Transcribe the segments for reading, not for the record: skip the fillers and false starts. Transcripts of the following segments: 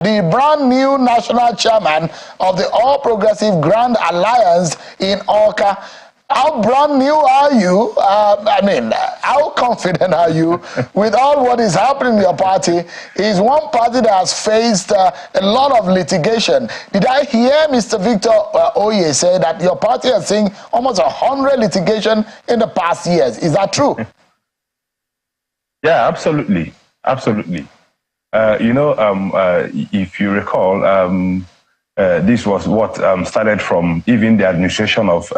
the brand new national chairman of the All Progressive Grand Alliance in Awka. How brand new are you? How confident are you with all what is happening in your party? Is one party that has faced a lot of litigation. Did I hear Mr. Victor Oye say that your party has seen almost 100 litigation in the past years? Is that true? Yeah, absolutely. Absolutely. If you recall, this was what started from even the administration of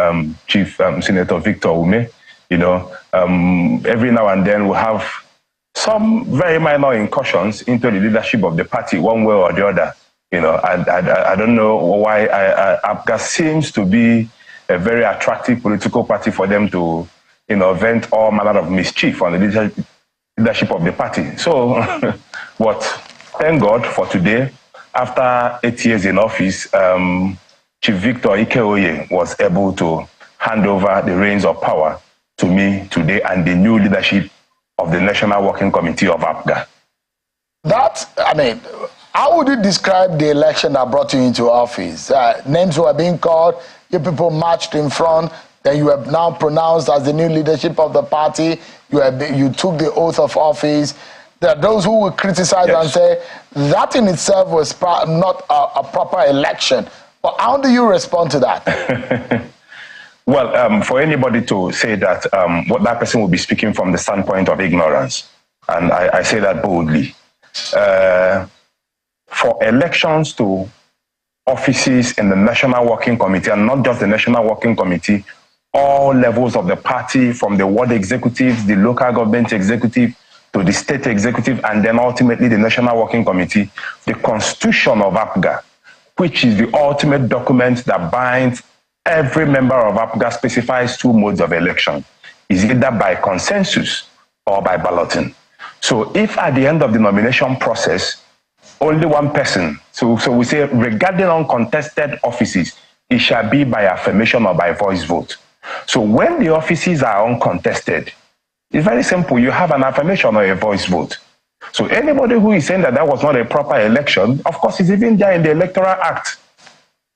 Chief Senator Victor Ume. Every now and then we have some very minor incursions into the leadership of the party, one way or the other. I don't know why APGA seems to be a very attractive political party for them to, vent all manner of mischief on the leadership of the party. So, thank God for today. After 8 years in office, Chief Victor Oye was able to hand over the reins of power to me today and the new leadership of the National Working Committee of APGA. How would you describe the election that brought you into office? Names were being called, you people marched in front, then you have now pronounced as the new leadership of the party, you took the oath of office. There are those who will criticize and say that in itself was not a proper election. But how do you respond to that? Well, for anybody to say that, what that person will be speaking from the standpoint of ignorance, and I say that boldly. For elections to offices in the National Working Committee, and not just the National Working Committee, all levels of the party, from the ward executives, the local government executive, to the state executive, and then ultimately the National Working Committee, the Constitution of APGA, which is the ultimate document that binds every member of APGA, specifies two modes of election, is either by consensus or by balloting. So if at the end of the nomination process, only one person, so we say regarding uncontested offices, it shall be by affirmation or by voice vote. So when the offices are uncontested, it's very simple. You have an affirmation or a voice vote. So anybody who is saying that that was not a proper election, of course, is even there in the Electoral Act.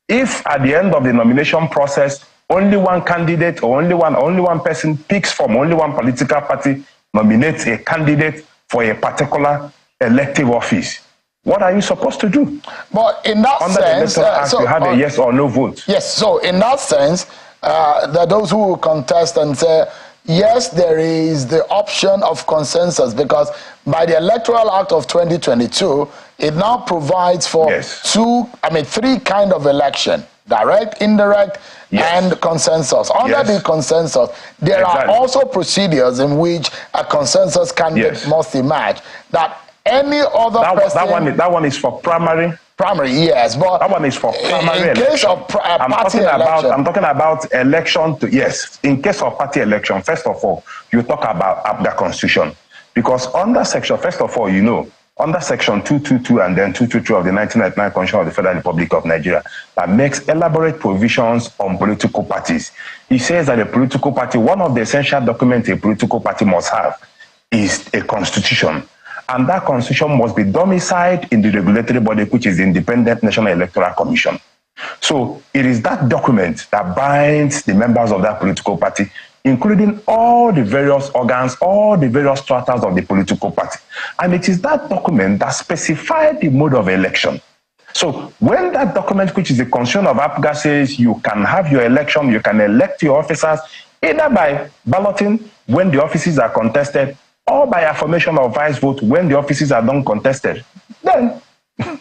If at the end of the nomination process, only one candidate or only one person picks from only one political party, nominates a candidate for a particular elective office, what are you supposed to do? But in that under sense, the Electoral Act, you have a yes or no vote. Yes. So in that sense, there are those who will contest and say, yes, there is the option of consensus, because by the Electoral Act of 2022, it now provides for three kind of election: direct, indirect, and consensus. Under the consensus, there are also procedures in which a consensus candidate must emerge. That any other person... That one is for primary. Primary, yes, but that one is for primary in case of party election. I'm talking about election to, in case of party election, first of all, you talk about APGA Constitution. Because under section, first of all, under section 222 and then 222 of the 1999 Constitution of the Federal Republic of Nigeria, that makes elaborate provisions on political parties. It says that a political party, one of the essential documents a political party must have is a constitution. And that constitution must be domiciled in the regulatory body, which is the Independent National Electoral Commission. So it is that document that binds the members of that political party, including all the various organs, all the various stratas of the political party. And it is that document that specifies the mode of election. So when that document, which is the constitution of APGA, says you can have your election, you can elect your officers, either by balloting when the offices are contested, or by affirmation or vice vote when the offices are non-contested. Then, I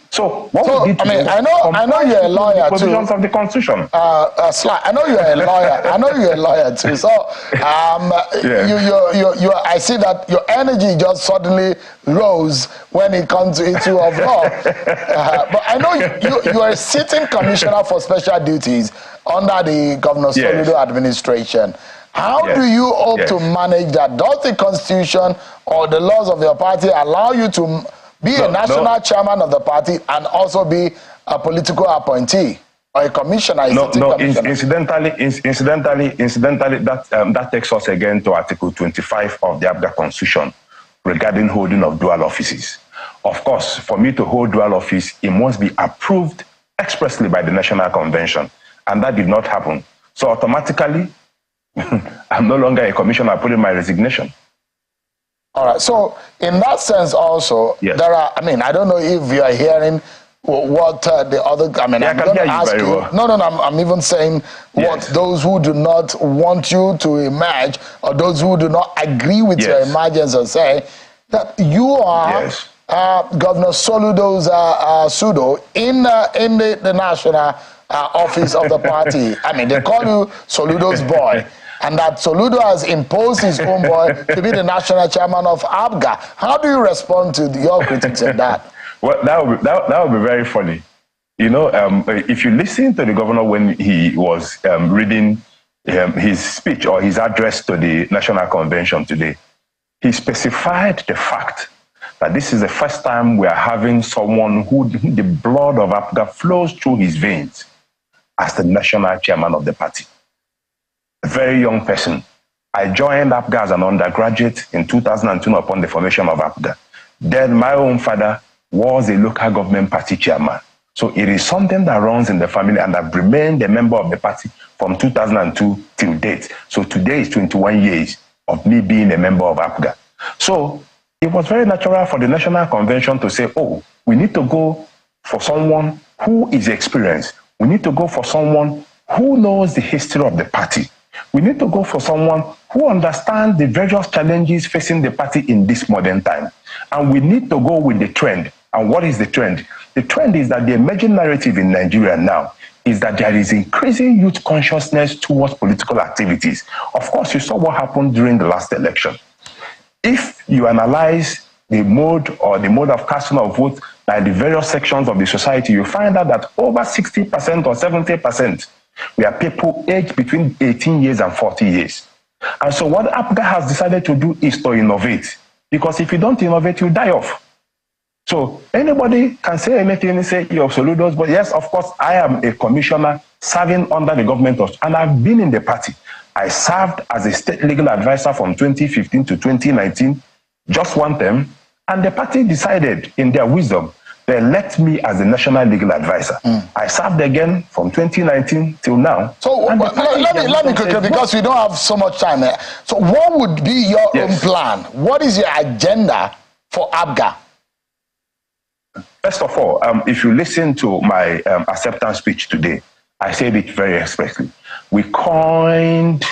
know you're a lawyer too. Provisions of the Constitution. I know you're a lawyer. I know you're a lawyer too. So, I see that your energy just suddenly rose when it comes to issue of law. But I know you are a sitting commissioner for special duties under the Governor Soludo administration. How do you hope to manage that? Does the Constitution or the laws of your party allow you to be a national chairman of the party and also be a political appointee or a commissioner? Incidentally, that takes us again to Article 25 of the APGA Constitution regarding holding of dual offices. Of course, for me to hold dual office, it must be approved expressly by the National Convention. And that did not happen. So automatically, I'm no longer a commissioner. I put in my resignation. All right. So in that sense also, yes. there are, I mean, I don't know if you are hearing what the other, I mean, I'm going to ask you. Well. No, I'm even saying what those who do not want you to emerge or those who do not agree with your emergence are saying that you are Governor Soludo's pseudo in the national office of the party. I mean, they call you Soludo's boy. And that Soludo has imposed his own boy to be the national chairman of APGA. How do you respond to your critics of that? Well, that would be very funny. You know, if you listen to the governor when he was reading his speech or his address to the National Convention today, he specified the fact that this is the first time we are having someone who the blood of APGA flows through his veins as the national chairman of the party. A very young person. I joined APGA as an undergraduate in 2002 upon the formation of APGA. Then my own father was a local government party chairman. So it is something that runs in the family, and I've remained a member of the party from 2002 till date. So today is 21 years of me being a member of APGA. So it was very natural for the National Convention to say, oh, we need to go for someone who is experienced. We need to go for someone who knows the history of the party. We need to go for someone who understands the various challenges facing the party in this modern time. And we need to go with the trend. And what is the trend? The trend is that the emerging narrative in Nigeria now is that there is increasing youth consciousness towards political activities. Of course, you saw what happened during the last election. If you analyze the mode of casting of votes by the various sections of the society, you find out that over 60% or 70% we are people aged between 18 years and 40 years. And so what APGA has decided to do is to innovate. Because if you don't innovate, you die off. So anybody can say anything and say you're Soludo's, but yes, of course, I am a commissioner serving under the government of, and I've been in the party. I served as a state legal advisor from 2015 to 2019, just one term, and the party decided in their wisdom they elect me as the national legal advisor. I served again from 2019 till now. So let me quickly, because we don't have so much time here. So what would be your own plan? What is your agenda for APGA? First of all, if you listen to my acceptance speech today, I said it very expressly. We coined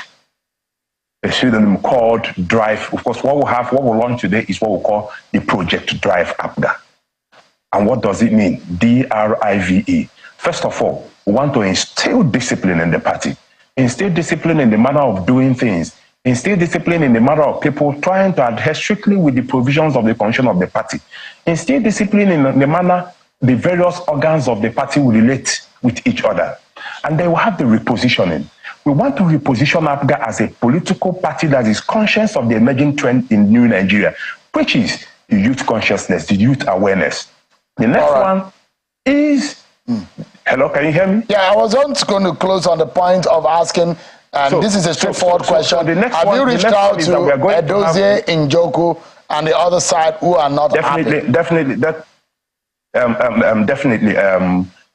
a pseudonym called Drive. Of course, what we'll launch today is what we call the Project Drive APGA. And what does it mean? DRIVE. First of all, we want to instill discipline in the party. Instill discipline in the manner of doing things. Instill discipline in the matter of people trying to adhere strictly with the provisions of the constitution of the party. Instill discipline in the manner the various organs of the party will relate with each other. And they will have the repositioning. We want to reposition APGA as a political party that is conscious of the emerging trend in New Nigeria, which is the youth consciousness, the youth awareness. The next one is... Hello, can you hear me? Yeah, I was going to close on the point of asking, and this is a straightforward question. So the next have you reached out to Edozie, Njoku, and the other side who are not happy? Definitely.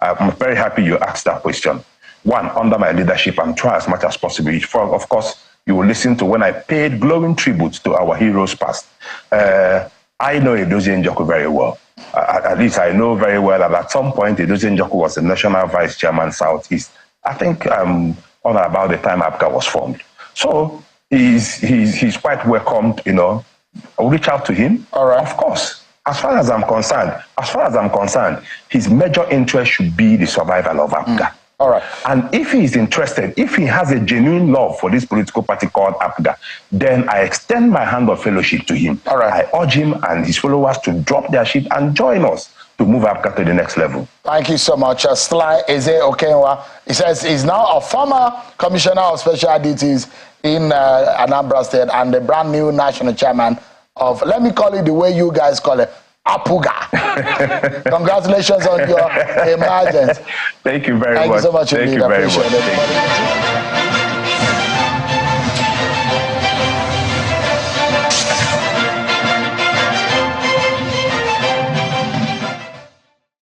I'm very happy you asked that question. One, under my leadership, I'm trying as much as possible. Of course, you will listen to when I paid glowing tribute to our heroes past. I know Edozie Njoku very well. At least I know very well that at some point Edozie Njoku was the national vice chairman Southeast. I think on about the time APGA was formed. So he's quite welcomed, you know. I'll reach out to him. All right. Of course. As far as I'm concerned, his major interest should be the survival of APGA. All right. And if he is interested, if he has a genuine love for this political party called APGA, then I extend my hand of fellowship to him. All right. I urge him and his followers to drop their ship and join us to move APGA to the next level. Thank you so much. Sly Eze Okenwa, he says he's now a former commissioner of special duties in Anambra State and the brand new national chairman of, let me call it the way you guys call it, APGA. Congratulations on your emergence. Thank you very much. Thank you so much. Thank you very much.